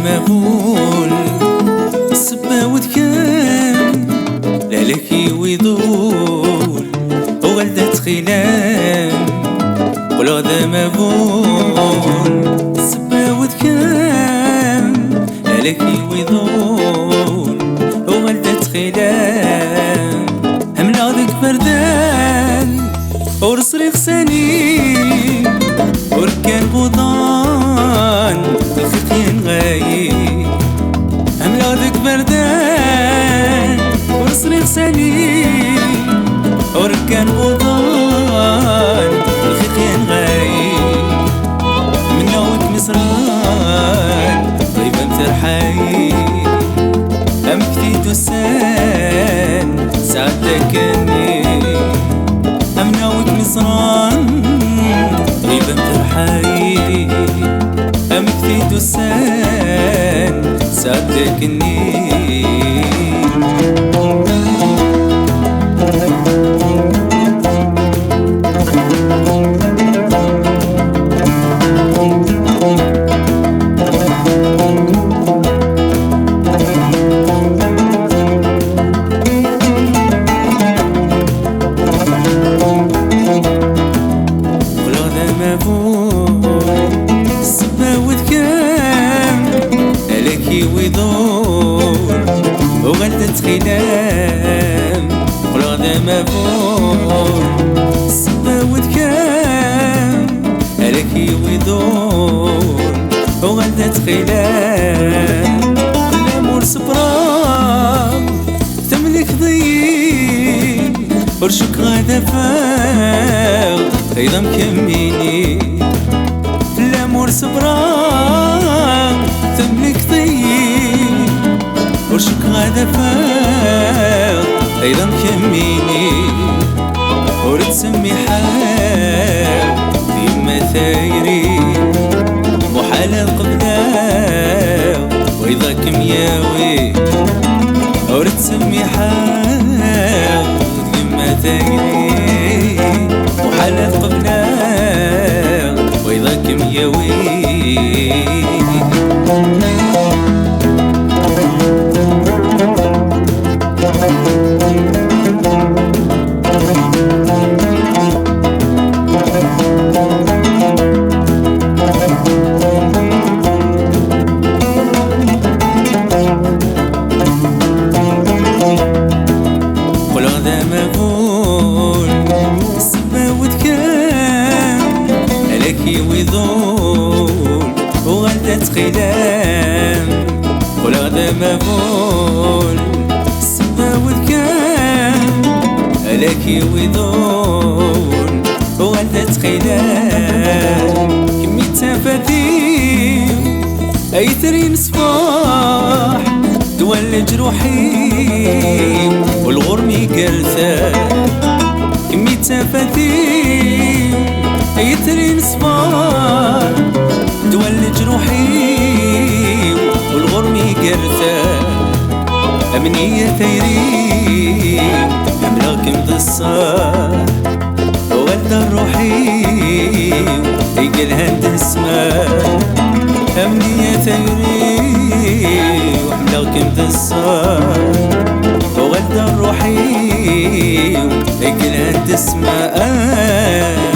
مغول السبا وذكان لالكي ويضول وغلدة خلان ولا مغول السبا وذكان لالكي ويضول وغلدة خلان هملا ذك بردان ورصريخ سنين وركان بوضان الخيقين غايب هملا ذك بردان ورصريخ سنين وركان بوضان الخيقين غايب من نوك مصران غيبة مترحايب أم كتيتو السان ساعتك اني أم نوك مصران غيبة مترحايب أم كتيتو السان ساعتك اني السبا وذكان لالكي ويضول وغلدة خلان ولا مفول السبا وذكان لالكي ويضول وغلدة خلان الأمور صبران تملك ضيق ورشك غادا فاغ أيضا مكميني الأمور صبران تملك طيب ورشك غادا فاغ أيضا مكميني ورتسمي حال ديما ثايري محال القبلاء وإذا كمياوي ورتسمي حال ديما ثايري وحالات قبلها وإذا كمياوي قل هذا مغول السبا وذكان لالكي ويضول وغلدة خلان قل هذا مغول السبا وذكان لالكي ويضول وغلدة خلان كمي تفاثيل أي ترين صباح دول جروحي والغرمي كرثان كمي تفاثيل يترين صباح دول جروحي والغرمي كرثان أمنية ثيري أملاكم ضصاح وغلدة روحي يقلها تسمع أمنية ثيري وأملاكم ضصاح وغلدة روحي يقلها تسمع